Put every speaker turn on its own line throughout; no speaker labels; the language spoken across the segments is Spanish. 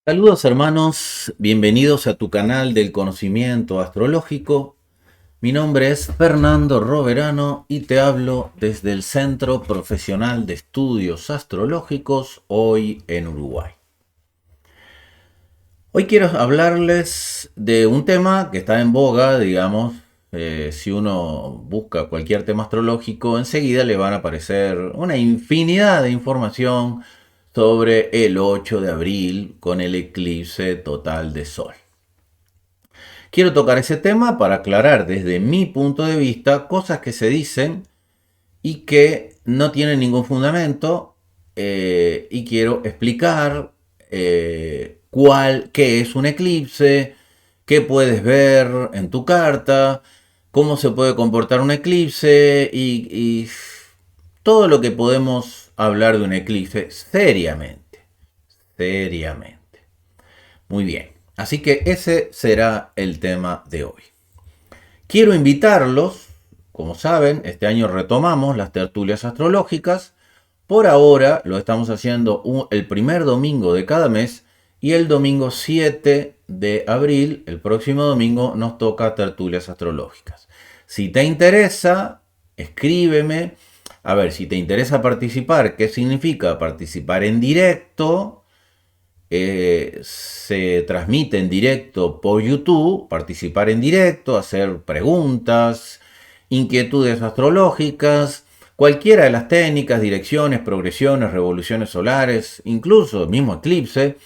Saludos hermanos, bienvenidos a tu canal del conocimiento astrológico. Mi nombre es Fernando Roverano y te hablo desde el Centro Profesional de Estudios Astrológicos, hoy en Uruguay. Hoy quiero hablarles de un tema que está en boga, digamos. Si uno busca cualquier tema astrológico, enseguida le van a aparecer una infinidad de información sobre el 8 de abril con el eclipse total de Sol. Quiero tocar ese tema para aclarar desde mi punto de vista cosas que se dicen y que no tienen ningún fundamento, y quiero explicar qué es un eclipse, qué puedes ver en tu carta, cómo se puede comportar un eclipse y todo lo que podemos hablar de un eclipse seriamente, seriamente. Muy bien, así que ese será el tema de hoy. Quiero invitarlos, como saben, este año retomamos las tertulias astrológicas. Por ahora lo estamos haciendo el primer domingo de cada mes y el domingo 7 de abril, el próximo domingo, nos toca tertulias astrológicas. Si te interesa, escríbeme. A ver, si te interesa participar, ¿qué significa participar en directo? Se transmite en directo por YouTube, participar en directo, hacer preguntas, inquietudes astrológicas, cualquiera de las técnicas, direcciones, progresiones, revoluciones solares, incluso el mismo eclipse,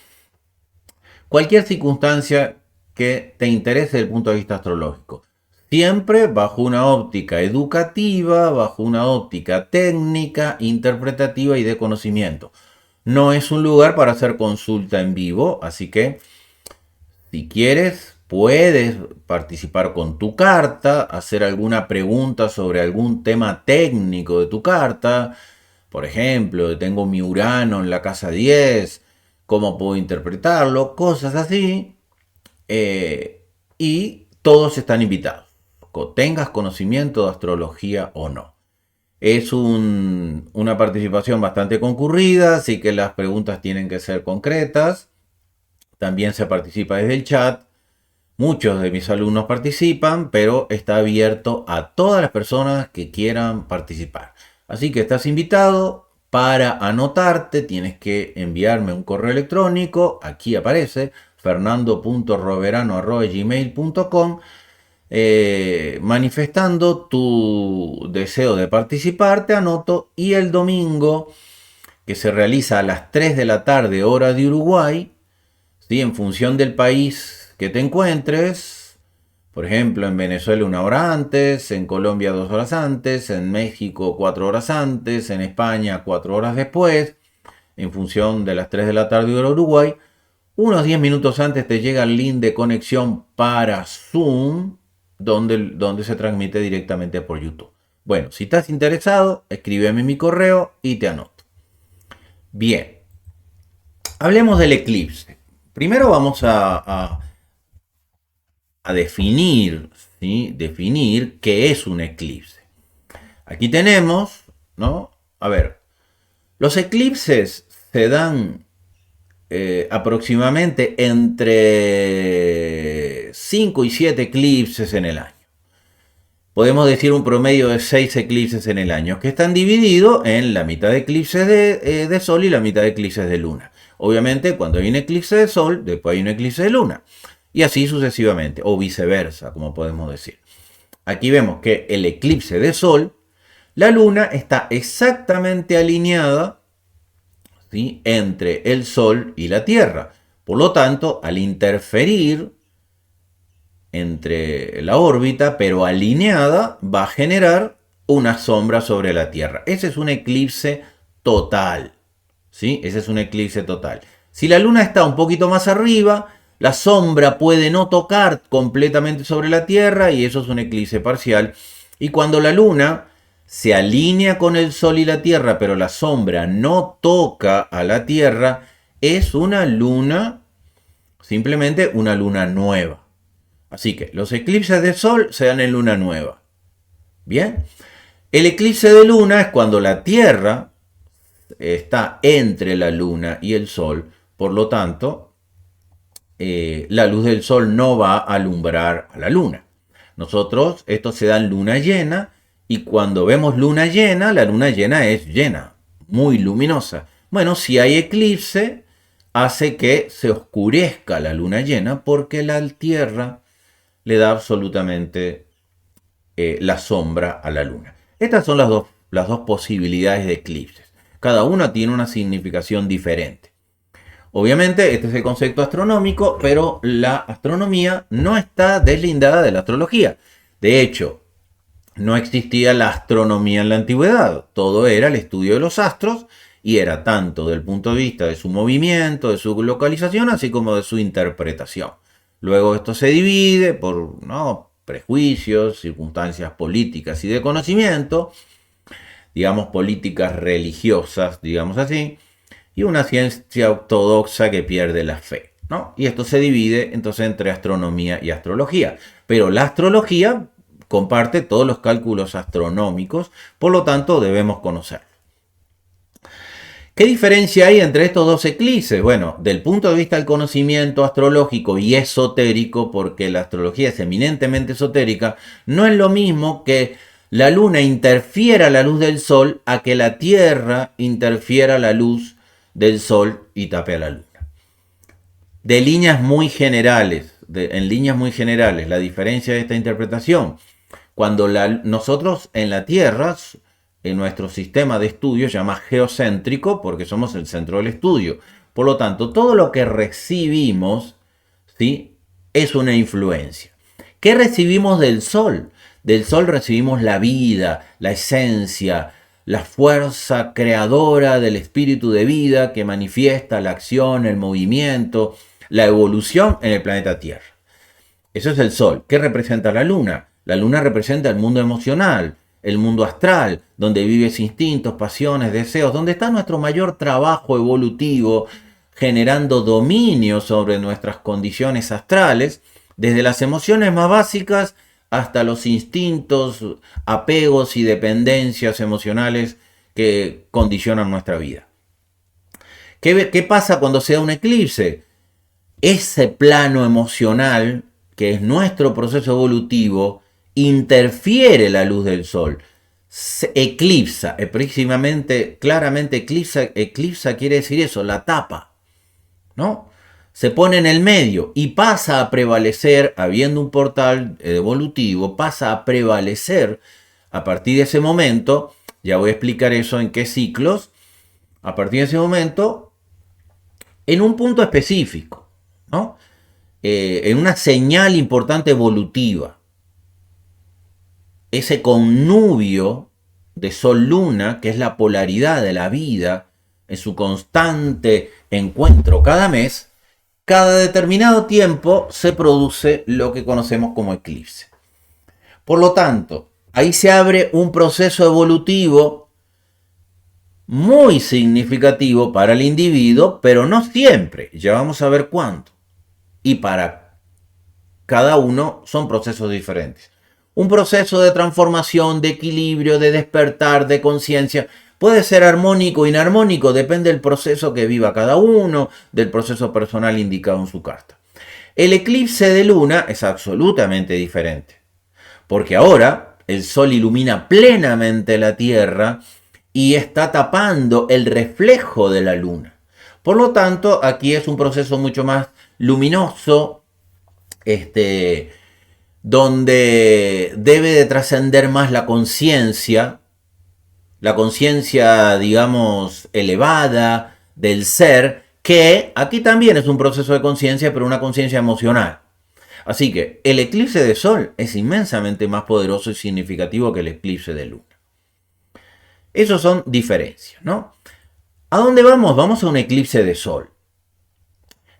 cualquier circunstancia que te interese desde el punto de vista astrológico. Siempre bajo una óptica educativa, bajo una óptica técnica, interpretativa y de conocimiento. No es un lugar para hacer consulta en vivo, así que si quieres puedes participar con tu carta, hacer alguna pregunta sobre algún tema técnico de tu carta. Por ejemplo, tengo mi Urano en la casa 10, ¿cómo puedo interpretarlo? Cosas así. Y todos están invitados, tengas conocimiento de astrología o no. Es una participación bastante concurrida, así que las preguntas tienen que ser concretas. También se participa desde el chat. Muchos de mis alumnos participan, pero está abierto a todas las personas que quieran participar. Así que estás invitado. Para anotarte tienes que enviarme un correo electrónico. Aquí aparece fernando.roverano@gmail.com, manifestando tu deseo de participar. Te anoto y el domingo, que se realiza a las 3 de la tarde hora de Uruguay, ¿sí? En función del país que te encuentres. Por ejemplo, en Venezuela 1 hora antes, en Colombia 2 horas antes, en México 4 horas antes, en España 4 horas después, en función de las 3 de la tarde hora Uruguay. Unos 10 minutos antes te llega el link de conexión para Zoom, donde se transmite directamente por YouTube. Bueno, si estás interesado, escríbeme mi correo y te anoto. Bien, hablemos del eclipse. Primero vamos a definir, ¿sí? Definir qué es un eclipse. Aquí tenemos, ¿no? A ver, los eclipses se dan aproximadamente entre 5 y 7 eclipses en el año. Podemos decir un promedio de 6 eclipses en el año, que están divididos en la mitad de eclipses de Sol y la mitad de eclipses de Luna. Obviamente, cuando hay un eclipse de Sol, después hay un eclipse de Luna. Y así sucesivamente, o viceversa, como podemos decir. Aquí vemos que el eclipse de Sol, la Luna está exactamente alineada, ¿sí?, entre el Sol y la Tierra. Por lo tanto, al interferir entre la órbita, pero alineada, va a generar una sombra sobre la Tierra. Ese es un eclipse total, ¿sí? Ese es un eclipse total. Si la Luna está un poquito más arriba, la sombra puede no tocar completamente sobre la Tierra y eso es un eclipse parcial. Y cuando la Luna se alinea con el Sol y la Tierra, pero la sombra no toca a la Tierra, es una luna, simplemente una luna nueva. Así que los eclipses de Sol se dan en luna nueva. Bien. El eclipse de luna es cuando la Tierra está entre la Luna y el Sol. Por lo tanto, la luz del sol no va a alumbrar a la luna. Nosotros, esto se da en luna llena, y cuando vemos luna llena, la luna llena es llena, muy luminosa. Bueno, si hay eclipse, hace que se oscurezca la luna llena porque la Tierra le da absolutamente la sombra a la luna. Estas son las dos posibilidades de eclipses. Cada una tiene una significación diferente. Obviamente, este es el concepto astronómico, pero la astronomía no está deslindada de la astrología. De hecho, no existía la astronomía en la antigüedad. Todo era el estudio de los astros y era tanto desde el punto de vista de su movimiento, de su localización, así como de su interpretación. Luego esto se divide por prejuicios, circunstancias políticas y de conocimiento, digamos políticas religiosas, digamos así, y una ciencia ortodoxa que pierde la fe, ¿no? Y esto se divide entonces entre astronomía y astrología. Pero la astrología comparte todos los cálculos astronómicos, por lo tanto debemos conocerlo. ¿Qué diferencia hay entre estos dos eclipses? Bueno, del punto de vista del conocimiento astrológico y esotérico, porque la astrología es eminentemente esotérica, no es lo mismo que la luna interfiera la luz del sol a que la Tierra interfiera la luz del sol y tape a la luna. De líneas muy generales, en líneas muy generales, la diferencia de esta interpretación, cuando nosotros en la Tierra, en nuestro sistema de estudio, se llama geocéntrico porque somos el centro del estudio. Por lo tanto, todo lo que recibimos, ¿sí?, es una influencia. ¿Qué recibimos del sol? Del sol recibimos la vida, la esencia, la fuerza creadora del espíritu de vida que manifiesta la acción, el movimiento, la evolución en el planeta Tierra. Eso es el sol. ¿Qué representa la luna? La luna representa el mundo emocional, el mundo astral, donde vives instintos, pasiones, deseos, donde está nuestro mayor trabajo evolutivo, generando dominio sobre nuestras condiciones astrales, desde las emociones más básicas hasta los instintos, apegos y dependencias emocionales que condicionan nuestra vida. ¿Qué pasa cuando se da un eclipse? Ese plano emocional, que es nuestro proceso evolutivo, interfiere la luz del sol, se eclipsa, claramente eclipsa quiere decir eso, la tapa, ¿no? Se pone en el medio y pasa a prevalecer, habiendo un portal evolutivo, pasa a prevalecer a partir de ese momento, ya voy a explicar eso en qué ciclos, a partir de ese momento, en un punto específico, ¿no? En una señal importante evolutiva. Ese connubio de Sol-Luna, que es la polaridad de la vida, en su constante encuentro cada mes, cada determinado tiempo se produce lo que conocemos como eclipse. Por lo tanto, ahí se abre un proceso evolutivo muy significativo para el individuo, pero no siempre, ya vamos a ver cuánto. Y para cada uno son procesos diferentes. Un proceso de transformación, de equilibrio, de despertar, de conciencia, puede ser armónico o inarmónico, depende del proceso que viva cada uno, del proceso personal indicado en su carta. El eclipse de luna es absolutamente diferente, porque ahora el sol ilumina plenamente la Tierra y está tapando el reflejo de la luna. Por lo tanto, aquí es un proceso mucho más luminoso, donde debe de trascender más la conciencia, digamos, elevada del ser, que aquí también es un proceso de conciencia, pero una conciencia emocional. Así que el eclipse de sol es inmensamente más poderoso y significativo que el eclipse de luna. Esos son diferencias, ¿no? ¿A dónde vamos? Vamos a un eclipse de sol.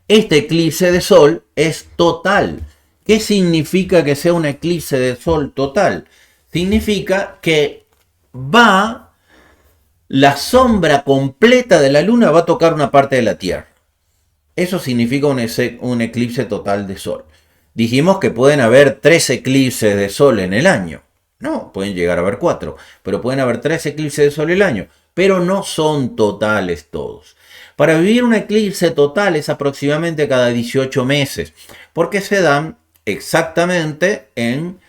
Este eclipse de sol es total. ¿Qué significa que sea un eclipse de sol total? Significa que la sombra completa de la luna va a tocar una parte de la Tierra. Eso significa un eclipse total de sol. Dijimos que pueden haber 3 eclipses de sol en el año. No, pueden llegar a haber 4, pero pueden haber 3 eclipses de sol en el año. Pero no son totales todos. Para vivir un eclipse total es aproximadamente cada 18 meses, porque se dan exactamente en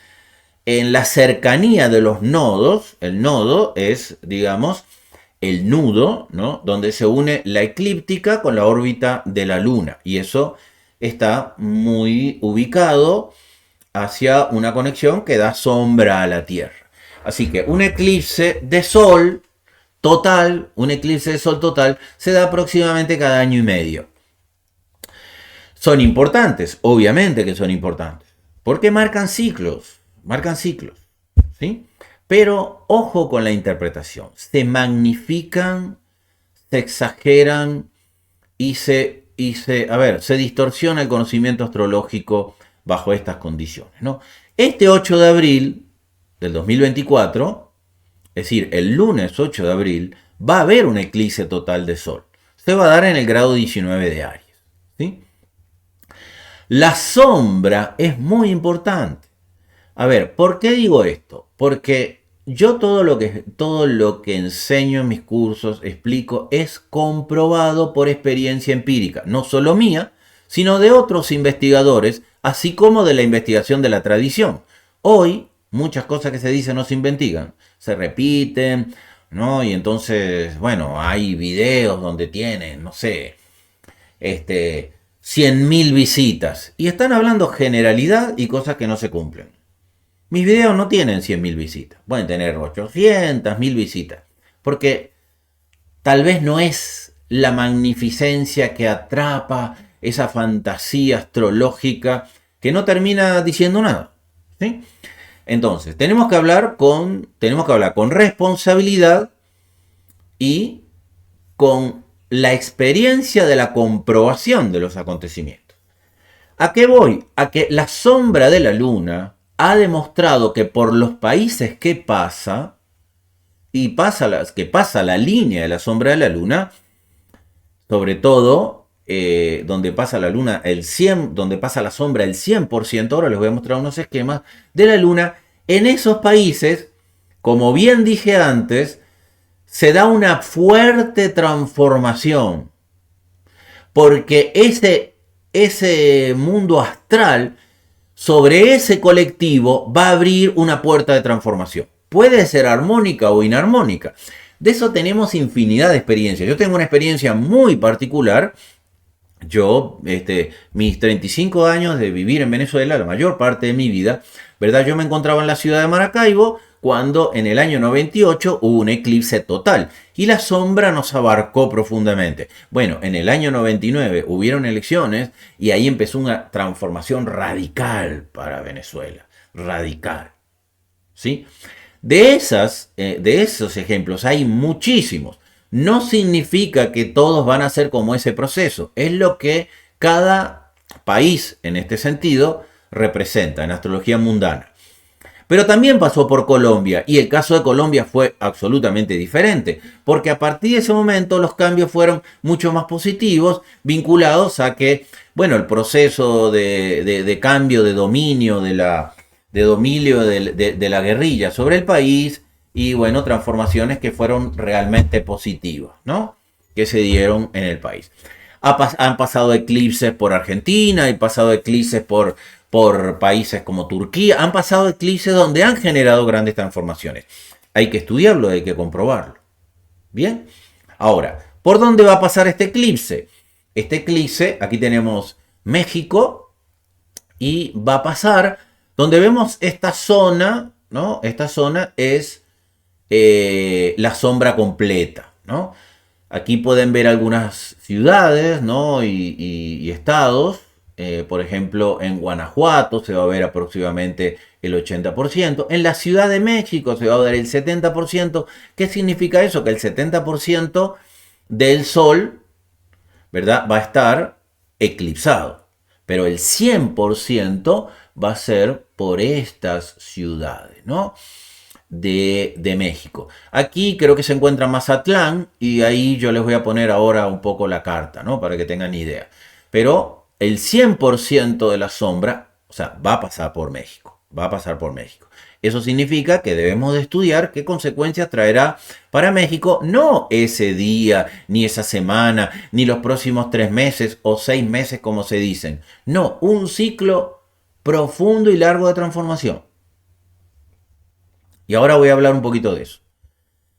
la cercanía de los nodos. El nodo es, digamos, el nudo, ¿no? Donde se une la eclíptica con la órbita de la Luna. Y eso está muy ubicado hacia una conexión que da sombra a la Tierra. Así que un eclipse de sol total, se da aproximadamente cada año y medio. Son importantes, obviamente que son importantes, porque marcan ciclos, ¿sí? Pero ojo con la interpretación, se magnifican, se exageran y se distorsiona el conocimiento astrológico bajo estas condiciones, ¿no? Este 8 de abril del 2024, es decir, el lunes 8 de abril, va a haber un eclipse total de sol. Se va a dar en el grado 19 de Aries, ¿sí? La sombra es muy importante. A ver, ¿por qué digo esto? Porque yo todo lo que enseño en mis cursos, explico, es comprobado por experiencia empírica, no solo mía, sino de otros investigadores, así como de la investigación de la tradición. Hoy, muchas cosas que se dicen no se investigan, se repiten, ¿no? Y entonces, bueno, hay videos donde tienen, no sé, 100.000 visitas. Y están hablando generalidad y cosas que no se cumplen. Mis videos no tienen 100.000 visitas. Pueden tener 800.000 visitas. Porque tal vez no es la magnificencia que atrapa, esa fantasía astrológica que no termina diciendo nada, ¿sí? Entonces, tenemos que hablar con responsabilidad y con la experiencia de la comprobación de los acontecimientos. ¿A qué voy? A que la sombra de la Luna ha demostrado que por los países que pasa la línea de la sombra de la Luna, sobre todo donde pasa la Luna donde pasa la sombra el 100%, ahora les voy a mostrar unos esquemas de la Luna, en esos países, como bien dije antes, se da una fuerte transformación, porque ese mundo astral sobre ese colectivo va a abrir una puerta de transformación. Puede ser armónica o inarmónica. De eso tenemos infinidad de experiencias. Yo tengo una experiencia muy particular. Yo, mis 35 años de vivir en Venezuela, la mayor parte de mi vida, ¿verdad? Yo me encontraba en la ciudad de Maracaibo cuando en el año 98 hubo un eclipse total y la sombra nos abarcó profundamente. Bueno, en el año 99 hubieron elecciones y ahí empezó una transformación radical para Venezuela. Radical. ¿Sí? De esos ejemplos hay muchísimos. No significa que todos van a ser como ese proceso. Es lo que cada país, en este sentido, representa en astrología mundana. Pero también pasó por Colombia, y el caso de Colombia fue absolutamente diferente, porque a partir de ese momento los cambios fueron mucho más positivos, vinculados a que, bueno, el proceso de cambio, de dominio de la guerrilla sobre el país, y bueno, transformaciones que fueron realmente positivas, ¿no? Que se dieron en el país. Han pasado eclipses por Argentina, han pasado eclipses por países como Turquía, han pasado eclipses donde han generado grandes transformaciones. Hay que estudiarlo, hay que comprobarlo. Bien, ahora, ¿por dónde va a pasar este eclipse? Este eclipse, aquí tenemos México, y va a pasar donde vemos esta zona, ¿no? Esta zona es la sombra completa, ¿no? Aquí pueden ver algunas ciudades, ¿no? y estados. Por ejemplo, en Guanajuato se va a ver aproximadamente el 80%. En la Ciudad de México se va a ver el 70%. ¿Qué significa eso? Que el 70% del Sol, ¿verdad?, va a estar eclipsado. Pero el 100% va a ser por estas ciudades, ¿no? De México. Aquí creo que se encuentra Mazatlán y ahí yo les voy a poner ahora un poco la carta, ¿no? Para que tengan idea. Pero el 100% de la sombra, o sea, va a pasar por México. Va a pasar por México. Eso significa que debemos de estudiar qué consecuencias traerá para México, no ese día, ni esa semana, ni los próximos 3 meses o 6 meses como se dicen. No, un ciclo profundo y largo de transformación. Y ahora voy a hablar un poquito de eso.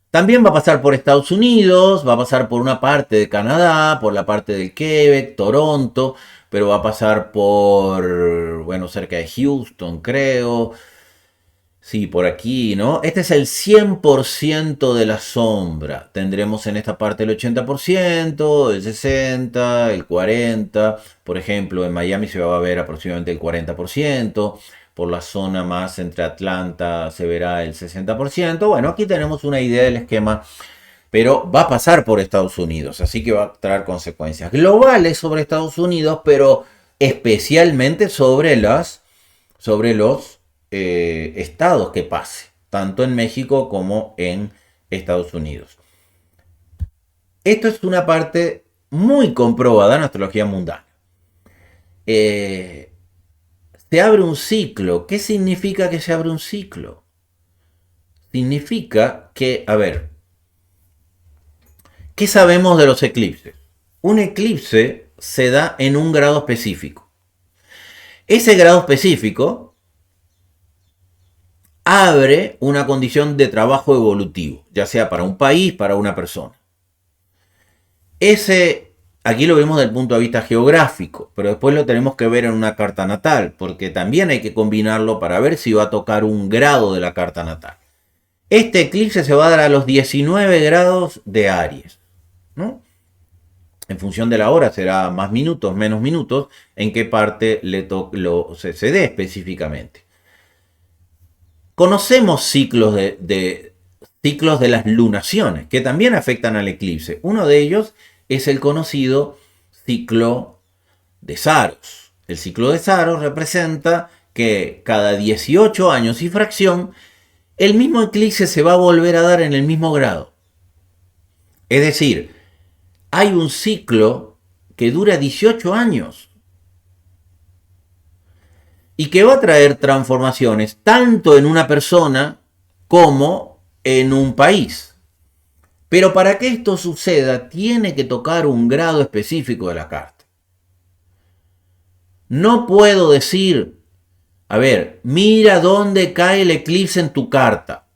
También va a pasar por Estados Unidos, va a pasar por una parte de Canadá, por la parte del Quebec, Toronto, pero va a pasar por, bueno, cerca de Houston, creo. Sí, por aquí, ¿no? Este es el 100% de la sombra. Tendremos en esta parte el 80%, el 60%, el 40%. Por ejemplo, en Miami se va a ver aproximadamente el 40%. Por la zona más entre Atlanta se verá el 60%. Bueno, aquí tenemos una idea del esquema, pero va a pasar por Estados Unidos, así que va a traer consecuencias globales sobre Estados Unidos, pero especialmente sobre los estados que pase, tanto en México como en Estados Unidos. Esto es una parte muy comprobada en astrología mundana. Se abre un ciclo. ¿Qué significa que se abre un ciclo? Significa que, a ver, ¿qué sabemos de los eclipses? Un eclipse se da en un grado específico. Ese grado específico abre una condición de trabajo evolutivo, ya sea para un país, para una persona. Aquí lo vemos desde el punto de vista geográfico, pero después lo tenemos que ver en una carta natal, porque también hay que combinarlo para ver si va a tocar un grado de la carta natal. Este eclipse se va a dar a los 19 grados de Aries, ¿no? En función de la hora será más minutos, menos minutos, en qué parte se dé específicamente. Conocemos ciclos ciclos de las lunaciones que también afectan al eclipse. Uno de ellos es el conocido ciclo de Saros. El ciclo de Saros representa que cada 18 años y fracción el mismo eclipse se va a volver a dar en el mismo grado. Es decir, hay un ciclo que dura 18 años y que va a traer transformaciones tanto en una persona como en un país. Pero para que esto suceda, tiene que tocar un grado específico de la carta. No puedo decir, a ver, mira dónde cae el eclipse en tu carta.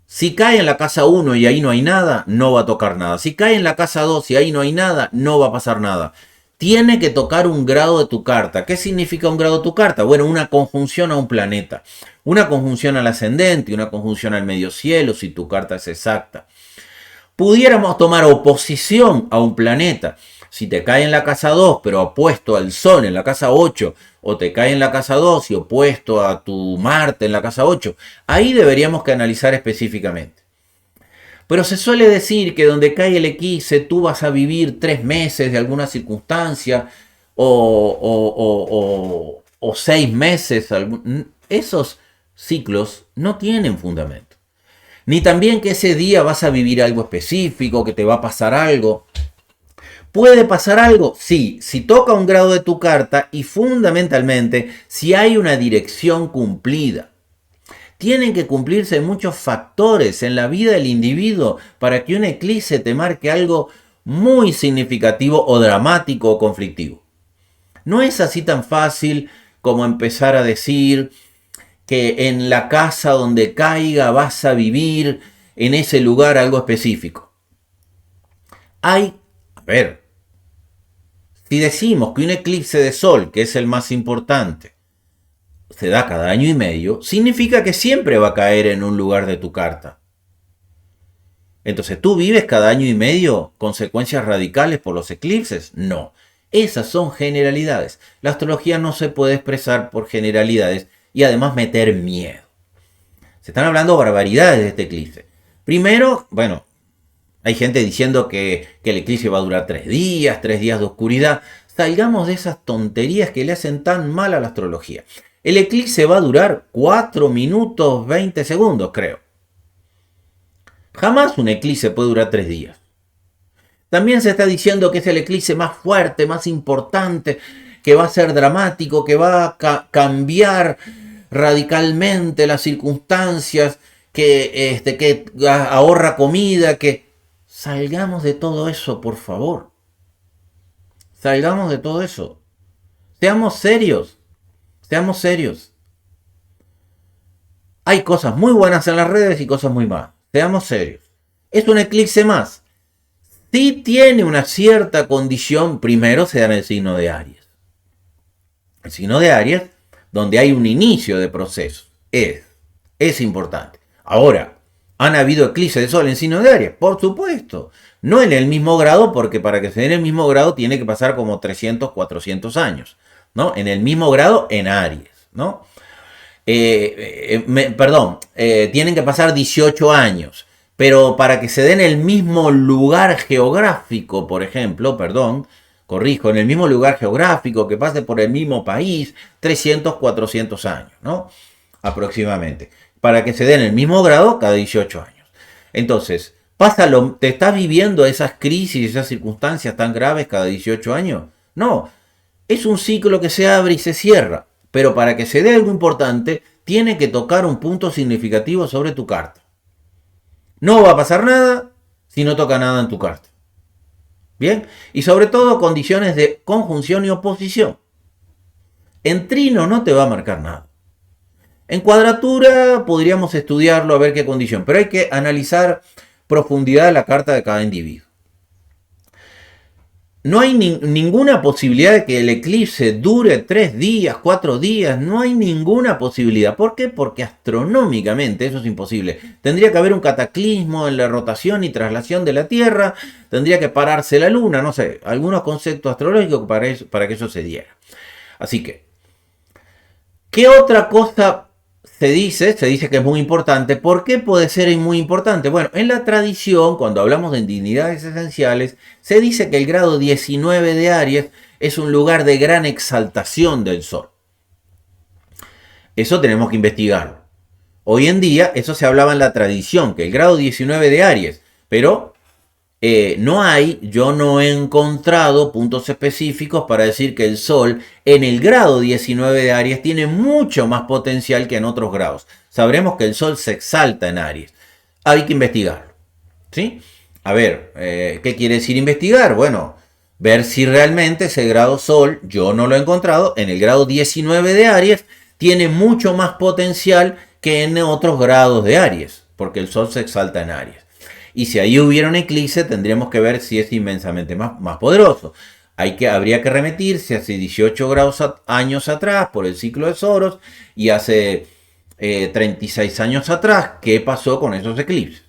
Si cae en la casa 1 y ahí no hay nada, no va a tocar nada. Si cae en la casa 2 y ahí no hay nada, no va a pasar nada. Tiene que tocar un grado de tu carta. ¿Qué significa un grado de tu carta? Bueno, una conjunción a un planeta, una conjunción al ascendente, una conjunción al medio cielo, si tu carta es exacta. Pudiéramos tomar oposición a un planeta. Si te cae en la casa 2, pero opuesto al Sol en la casa 8, o te cae en la casa 2 y opuesto a tu Marte en la casa 8, ahí deberíamos que analizar específicamente. Pero se suele decir que donde cae el eclipse tú vas a vivir 3 meses de alguna circunstancia o 6 meses. Esos ciclos no tienen fundamento. Ni también que ese día vas a vivir algo específico, que te va a pasar algo. ¿Puede pasar algo? Sí, si toca un grado de tu carta y fundamentalmente si hay una dirección cumplida. Tienen que cumplirse muchos factores en la vida del individuo para que un eclipse te marque algo muy significativo o dramático o conflictivo. No es así tan fácil como empezar a decir que en la casa donde caiga vas a vivir en ese lugar algo específico. Si decimos que un eclipse de sol, que es el más importante, se da cada año y medio, significa que siempre va a caer en un lugar de tu carta. Entonces, ¿tú vives cada año y medio consecuencias radicales por los eclipses? No. Esas son generalidades. La astrología no se puede expresar por generalidades y además meter miedo. Se están hablando barbaridades de este eclipse. Primero, bueno, hay gente diciendo que el eclipse va a durar 3 días de oscuridad. Salgamos de esas tonterías que le hacen tan mal a la astrología. El eclipse va a durar 4 minutos 20 segundos, creo. Jamás un eclipse puede durar 3 días. También se está diciendo que es el eclipse más fuerte, más importante, que va a ser dramático, que va a cambiar radicalmente las circunstancias, que ahorra comida, que... Salgamos de todo eso, por favor. Salgamos de todo eso. Seamos serios. Seamos serios. Hay cosas muy buenas en las redes y cosas muy malas. Seamos serios. Es un eclipse más. Si tiene una cierta condición, primero se da en el signo de Aries. El signo de Aries, donde hay un inicio de proceso. Es importante. Ahora, ¿han habido eclipses de sol en signo de Aries? Por supuesto. No en el mismo grado, porque para que se dé en el mismo grado tiene que pasar como 300, 400 años. ¿No? En el mismo grado en Aries. ¿No? Tienen que pasar 18 años. Pero para que se dé en el mismo lugar geográfico, por ejemplo, en el mismo lugar geográfico, que pase por el mismo país, 300, 400 años, ¿no? Aproximadamente. Para que se dé en el mismo grado cada 18 años. Entonces, ¿te estás viviendo esas crisis, esas circunstancias tan graves cada 18 años? No, es un ciclo que se abre y se cierra. Pero para que se dé algo importante, tiene que tocar un punto significativo sobre tu carta. No va a pasar nada si no toca nada en tu carta. Bien, y sobre todo condiciones de conjunción y oposición. En trino no te va a marcar nada. En cuadratura podríamos estudiarlo a ver qué condición, pero hay que analizar profundidad de la carta de cada individuo. No hay ninguna posibilidad de que el eclipse dure 3 días, 4 días. No hay ninguna posibilidad. ¿Por qué? Porque astronómicamente eso es imposible. Tendría que haber un cataclismo en la rotación y traslación de la Tierra. Tendría que pararse la Luna. No sé, algunos conceptos astrológicos para que eso se diera. Así que, ¿qué otra cosa se dice? Se dice que es muy importante. ¿Por qué puede ser muy importante? Bueno, en la tradición, cuando hablamos de dignidades esenciales, se dice que el grado 19 de Aries es un lugar de gran exaltación del Sol. Eso tenemos que investigarlo. Hoy en día, eso se hablaba en la tradición, que el grado 19 de Aries, pero yo no he encontrado puntos específicos para decir que el Sol en el grado 19 de Aries tiene mucho más potencial que en otros grados. Sabremos que el Sol se exalta en Aries. Hay que investigarlo. ¿Sí? A ver, ¿qué quiere decir investigar? Bueno, ver si realmente ese grado Sol, yo no lo he encontrado, en el grado 19 de Aries tiene mucho más potencial que en otros grados de Aries, porque el Sol se exalta en Aries. Y si ahí hubiera un eclipse, tendríamos que ver si es inmensamente más poderoso. Habría que remitirse hace 18 años atrás por el ciclo de Soros y hace 36 años atrás, ¿qué pasó con esos eclipses?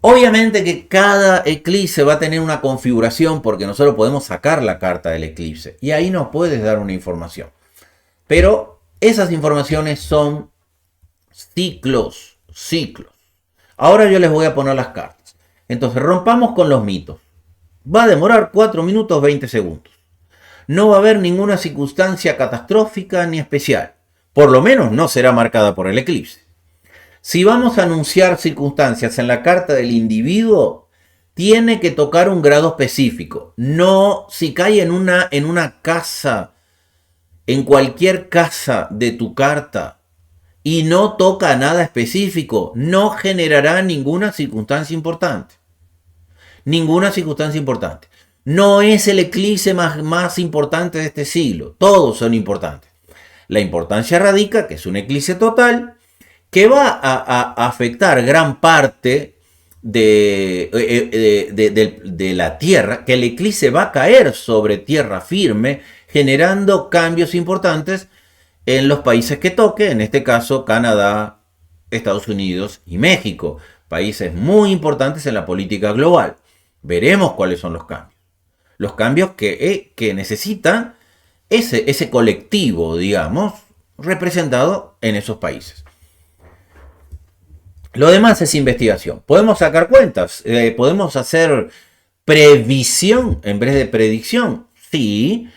Obviamente que cada eclipse va a tener una configuración porque nosotros podemos sacar la carta del eclipse y ahí nos puedes dar una información. Pero esas informaciones son ciclos. Ahora yo les voy a poner las cartas. Entonces rompamos con los mitos. Va a demorar 4 minutos 20 segundos. No va a haber ninguna circunstancia catastrófica ni especial. Por lo menos no será marcada por el eclipse. Si vamos a anunciar circunstancias en la carta del individuo, tiene que tocar un grado específico. No, si cae en una casa, en cualquier casa de tu carta, y no toca nada específico, no generará ninguna circunstancia importante. Ninguna circunstancia importante. No es el eclipse más importante de este siglo. Todos son importantes. La importancia radica que es un eclipse total que va a afectar gran parte de la Tierra, que el eclipse va a caer sobre tierra firme, generando cambios importantes en los países que toque, en este caso Canadá, Estados Unidos y México, países muy importantes en la política global. Veremos cuáles son los cambios. Los cambios que necesita ese colectivo, digamos, representado en esos países. Lo demás es investigación. Podemos sacar cuentas, podemos hacer previsión en vez de predicción. Sí.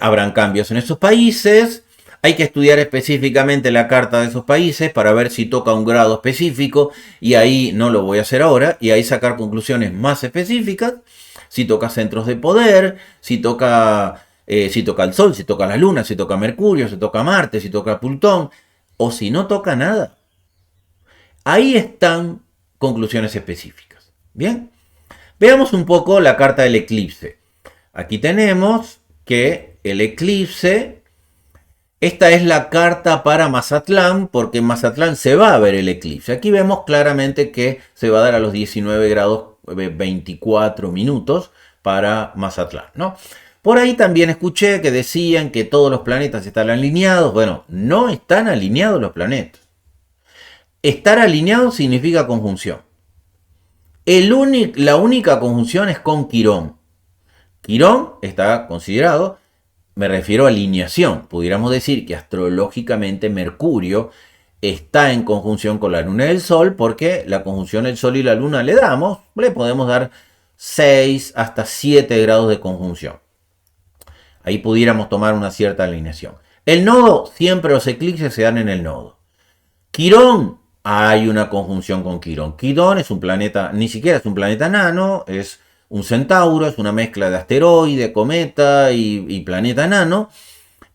Habrán cambios en esos países. Hay que estudiar específicamente la carta de esos países para ver si toca un grado específico y ahí no lo voy a hacer ahora y ahí sacar conclusiones más específicas. Si toca centros de poder, si toca si toca el Sol, si toca la Luna, si toca Mercurio, si toca Marte, si toca Plutón, o si no toca nada. Ahí están conclusiones específicas. Bien, veamos un poco la carta del eclipse. Aquí tenemos que el eclipse, esta es la carta para Mazatlán, porque en Mazatlán se va a ver el eclipse. Aquí vemos claramente que se va a dar a los 19 grados 24 minutos para Mazatlán, ¿no? Por ahí también escuché que decían que todos los planetas están alineados. Bueno, no están alineados los planetas. Estar alineado significa conjunción. La única conjunción es con Quirón. Quirón está considerado, me refiero a alineación. Pudiéramos decir que astrológicamente Mercurio está en conjunción con la Luna y el Sol, porque la conjunción del Sol y la Luna le podemos dar 6 hasta 7 grados de conjunción. Ahí pudiéramos tomar una cierta alineación. El nodo, siempre los eclipses se dan en el nodo. Quirón, hay una conjunción con Quirón. Quirón es un planeta, ni siquiera es un planeta nano, es un centauro, es una mezcla de asteroide, cometa y planeta nano.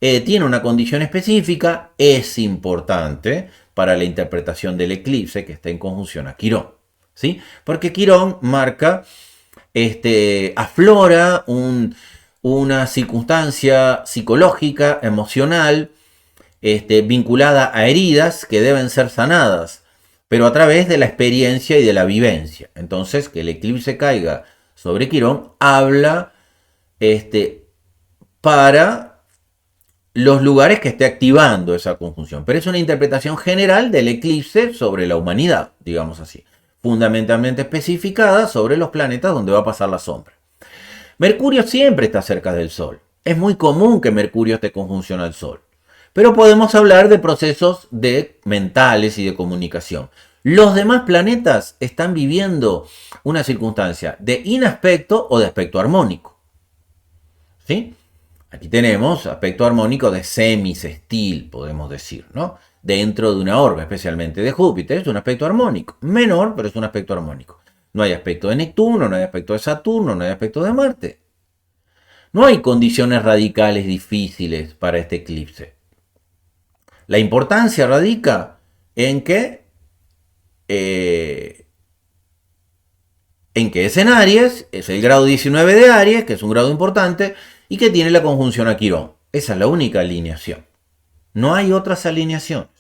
Tiene una condición específica, es importante para la interpretación del eclipse que está en conjunción a Quirón, ¿sí? Porque Quirón marca, aflora una circunstancia psicológica, emocional, vinculada a heridas que deben ser sanadas, pero a través de la experiencia y de la vivencia. Entonces, que el eclipse caiga sobre Quirón habla para los lugares que esté activando esa conjunción. Pero es una interpretación general del eclipse sobre la humanidad, digamos así. Fundamentalmente especificada sobre los planetas donde va a pasar la sombra. Mercurio siempre está cerca del Sol. Es muy común que Mercurio esté conjunción al Sol. Pero podemos hablar de procesos mentales y de comunicación. Los demás planetas están viviendo una circunstancia de inaspecto o de aspecto armónico. ¿Sí? Aquí tenemos aspecto armónico de semisestil, podemos decir, ¿no? Dentro de una orbe, especialmente de Júpiter, es un aspecto armónico. Menor, pero es un aspecto armónico. No hay aspecto de Neptuno, no hay aspecto de Saturno, no hay aspecto de Marte. No hay condiciones radicales difíciles para este eclipse. La importancia radica en que es en Aries, es el grado 19 de Aries, que es un grado importante, y que tiene la conjunción a Quirón. Esa es la única alineación. No hay otras alineaciones.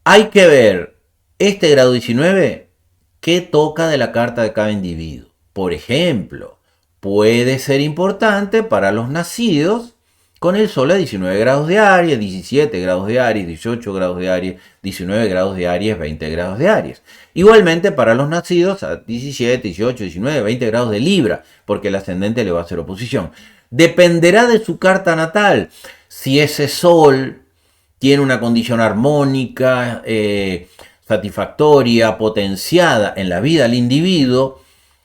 Hay que ver este grado 19 qué toca de la carta de cada individuo. Por ejemplo, puede ser importante para los nacidos con el Sol a 19 grados de Aries, 17 grados de Aries, 18 grados de Aries, 19 grados de Aries, 20 grados de Aries. Igualmente para los nacidos a 17, 18, 19, 20 grados de Libra, porque el ascendente le va a hacer oposición. Dependerá de su carta natal. Si ese Sol tiene una condición armónica, satisfactoria, potenciada en la vida del individuo,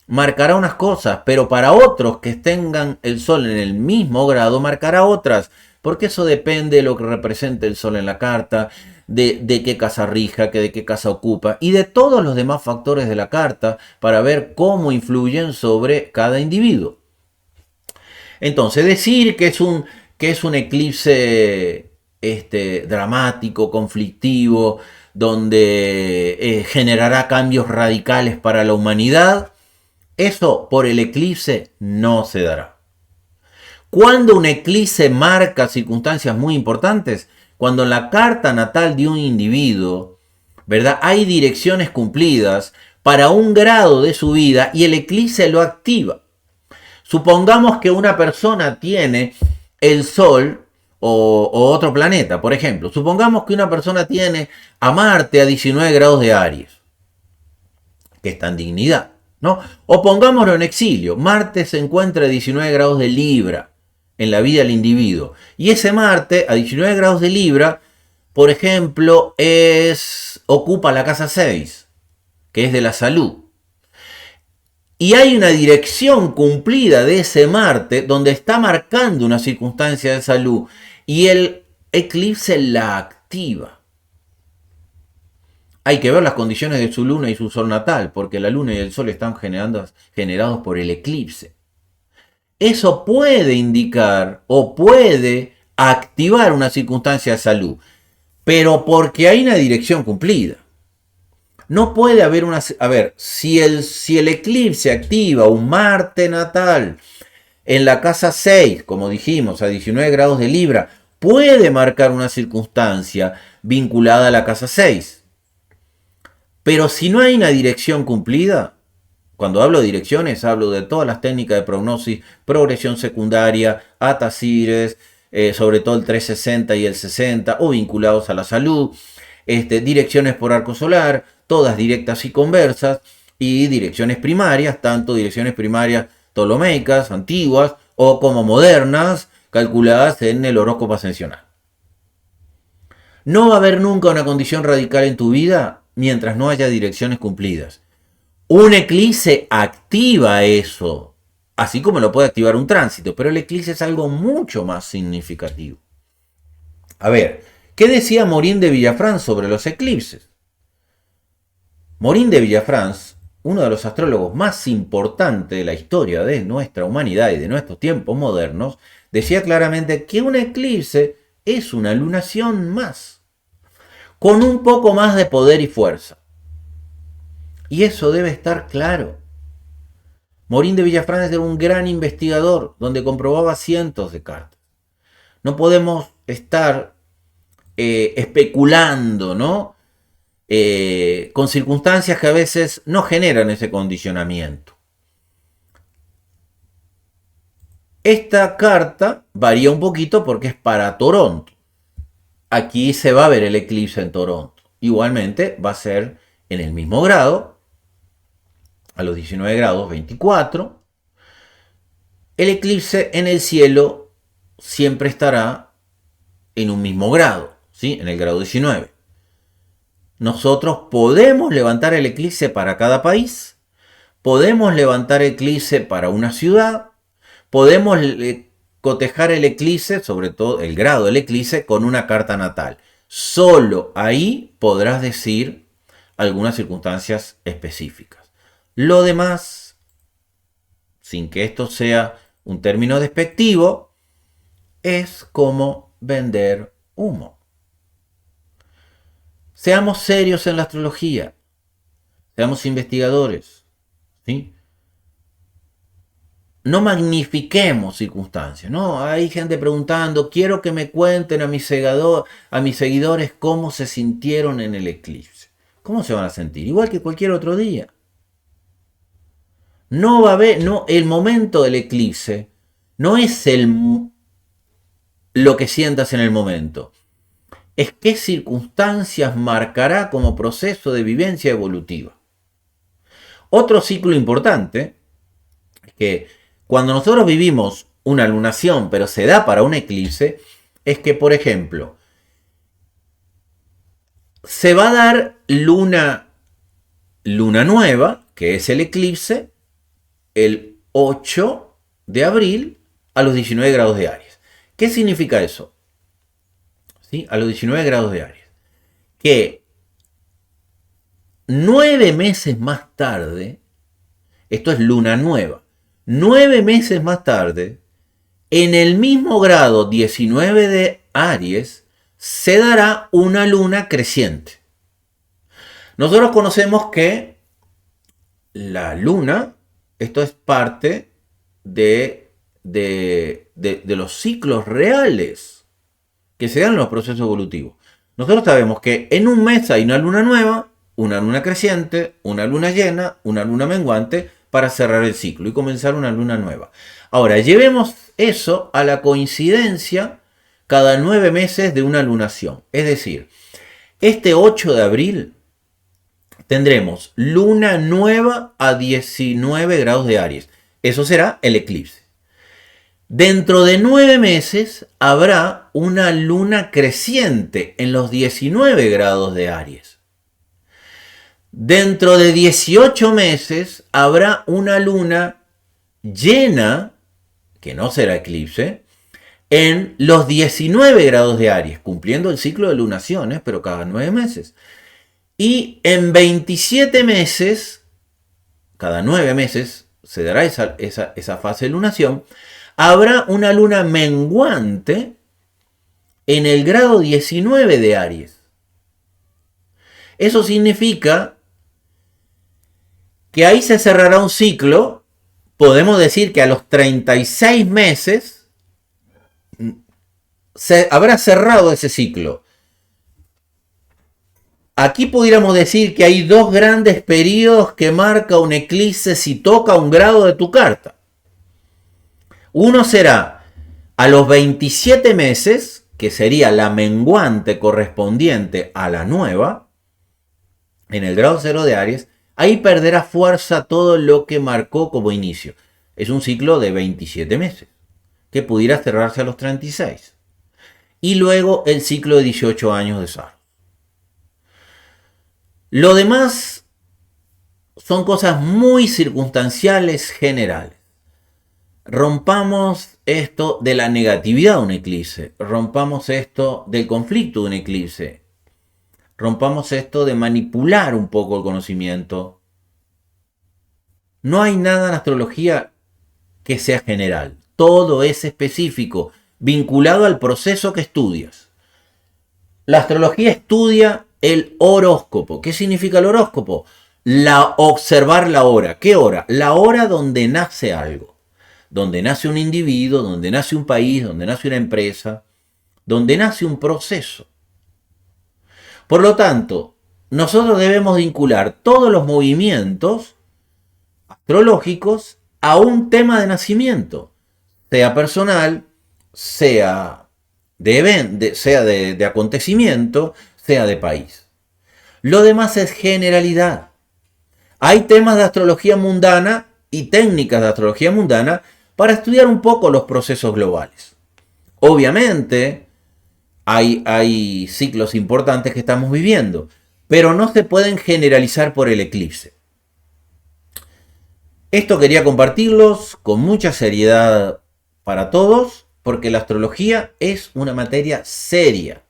marcará unas cosas, pero para otros que tengan el Sol en el mismo grado, marcará otras, porque eso depende de lo que represente el Sol en la carta, de qué casa rija, de qué casa ocupa, y de todos los demás factores de la carta, para ver cómo influyen sobre cada individuo. Entonces, decir que es un eclipse dramático, conflictivo, donde generará cambios radicales para la humanidad, eso por el eclipse no se dará. Cuando un eclipse marca circunstancias muy importantes, cuando en la carta natal de un individuo, ¿verdad?, hay direcciones cumplidas para un grado de su vida y el eclipse lo activa. Supongamos que una persona tiene el Sol o otro planeta, por ejemplo. Supongamos que una persona tiene a Marte a 19 grados de Aries, que está en dignidad, ¿no? O pongámoslo en exilio. Marte se encuentra a 19 grados de Libra en la vida del individuo. Y ese Marte a 19 grados de Libra, por ejemplo, ocupa la casa 6, que es de la salud. Y hay una dirección cumplida de ese Marte donde está marcando una circunstancia de salud y el eclipse la activa. Hay que ver las condiciones de su luna y su sol natal, porque la luna y el sol están generados por el eclipse. eso puede indicar o puede activar una circunstancia de salud, pero porque hay una dirección cumplida. No puede haber una... A ver, si el eclipse activa un Marte natal en la casa 6, como dijimos, a 19 grados de Libra, puede marcar una circunstancia vinculada a la casa 6. Pero si no hay una dirección cumplida, cuando hablo de direcciones, hablo de todas las técnicas de prognosis, progresión secundaria, ATACIRES, sobre todo el 360 y el 60, o vinculados a la salud, direcciones por arco solar, todas directas y conversas, y direcciones primarias, tanto direcciones primarias ptolomeicas, antiguas, o como modernas, calculadas en el horóscopo ascensional. No va a haber nunca una condición radical en tu vida mientras no haya direcciones cumplidas. Un eclipse activa eso, así como lo puede activar un tránsito, pero el eclipse es algo mucho más significativo. A ver, ¿qué decía Morín de Villafrance sobre los eclipses? Morín de Villafrance, uno de los astrólogos más importantes de la historia de nuestra humanidad y de nuestros tiempos modernos, decía claramente que un eclipse es una lunación más, con un poco más de poder y fuerza. Y eso debe estar claro. Morín de Villafrance era un gran investigador donde comprobaba cientos de cartas. No podemos estar especulando, ¿no? Con circunstancias que a veces no generan ese condicionamiento. Esta carta varía un poquito porque es para Toronto. Aquí se va a ver el eclipse en Toronto. Igualmente va a ser en el mismo grado, a los 19 grados 24. El eclipse en el cielo siempre estará en un mismo grado, ¿sí? En el grado 19. Nosotros podemos levantar el eclipse para cada país, podemos levantar el eclipse para una ciudad, podemos cotejar el eclipse, sobre todo el grado del eclipse, con una carta natal. Solo ahí podrás decir algunas circunstancias específicas. Lo demás, sin que esto sea un término despectivo, es como vender humo. Seamos serios en la astrología, seamos investigadores, ¿sí? No magnifiquemos circunstancias, ¿no? Hay gente preguntando, quiero que me cuenten a mis seguidores cómo se sintieron en el eclipse. ¿Cómo se van a sentir? Igual que cualquier otro día. No va a haber, no, el momento del eclipse no es lo que sientas en el momento. Es qué circunstancias marcará como proceso de vivencia evolutiva. Otro ciclo importante es que cuando nosotros vivimos una lunación, pero se da para un eclipse, es que, por ejemplo, se va a dar luna nueva, que es el eclipse, el 8 de abril a los 19 grados de Aries. ¿Qué significa eso? ¿Sí? A los 19 grados de Aries. Que 9 meses más tarde, esto es luna nueva, 9 meses más tarde, en el mismo grado 19 de Aries, se dará una luna creciente. Nosotros conocemos que la luna, esto es parte de los ciclos reales que se dan en los procesos evolutivos. Nosotros sabemos que en un mes hay una luna nueva, una luna creciente, una luna llena, una luna menguante, para cerrar el ciclo y comenzar una luna nueva. Ahora, llevemos eso a la coincidencia cada 9 meses de una lunación. Es decir, este 8 de abril tendremos luna nueva a 19 grados de Aries. Eso será el eclipse. Dentro de 9 meses habrá una luna creciente en los 19 grados de Aries. Dentro de 18 meses habrá una luna llena, que no será eclipse, en los 19 grados de Aries, cumpliendo el ciclo de lunaciones, pero cada 9 meses. Y en 27 meses, cada 9 meses, se dará esa fase de lunación, habrá una luna menguante en el grado 19 de Aries. Eso significa que ahí se cerrará un ciclo. Podemos decir que a los 36 meses se habrá cerrado ese ciclo. Aquí pudiéramos decir que hay dos grandes periodos que marca un eclipse si toca un grado de tu carta. Uno será a los 27 meses, que sería la menguante correspondiente a la nueva, en el grado 0 de Aries. Ahí perderá fuerza todo lo que marcó como inicio. Es un ciclo de 27 meses, que pudiera cerrarse a los 36. Y luego el ciclo de 18 años de Saros. Lo demás son cosas muy circunstanciales, generales. Rompamos esto de la negatividad de un eclipse. Rompamos esto del conflicto de un eclipse. Rompamos esto de manipular un poco el conocimiento. No hay nada en astrología que sea general. Todo es específico, vinculado al proceso que estudias. La astrología estudia el horóscopo. ¿Qué significa el horóscopo? Observar la hora. ¿Qué hora? La hora donde nace algo. Donde nace un individuo, donde nace un país, donde nace una empresa, donde nace un proceso. Por lo tanto, nosotros debemos vincular todos los movimientos astrológicos a un tema de nacimiento, sea personal, sea de acontecimiento, sea de país. Lo demás es generalidad. Hay temas de astrología mundana y técnicas de astrología mundana para estudiar un poco los procesos globales. Obviamente, hay ciclos importantes que estamos viviendo, pero no se pueden generalizar por el eclipse. Esto quería compartirlos con mucha seriedad para todos, porque la astrología es una materia seria.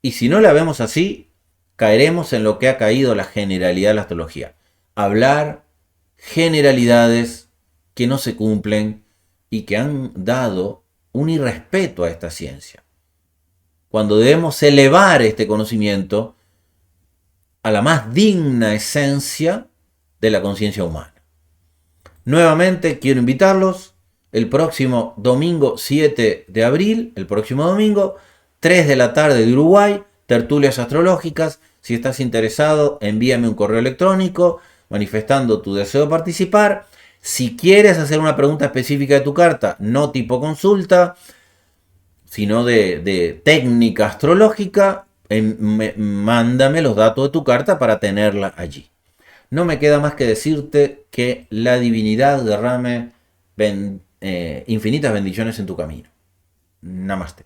Y si no la vemos así, caeremos en lo que ha caído la generalidad de la astrología. Hablar generalidades que no se cumplen y que han dado un irrespeto a esta ciencia. Cuando debemos elevar este conocimiento a la más digna esencia de la conciencia humana. Nuevamente quiero invitarlos el próximo domingo 7 de abril, el próximo domingo, 3 de la tarde de Uruguay, tertulias astrológicas. Si estás interesado, envíame un correo electrónico manifestando tu deseo de participar. Si quieres hacer una pregunta específica de tu carta, no tipo consulta, sino de técnica astrológica, mándame los datos de tu carta para tenerla allí. No me queda más que decirte que la divinidad derrame infinitas bendiciones en tu camino. Namaste.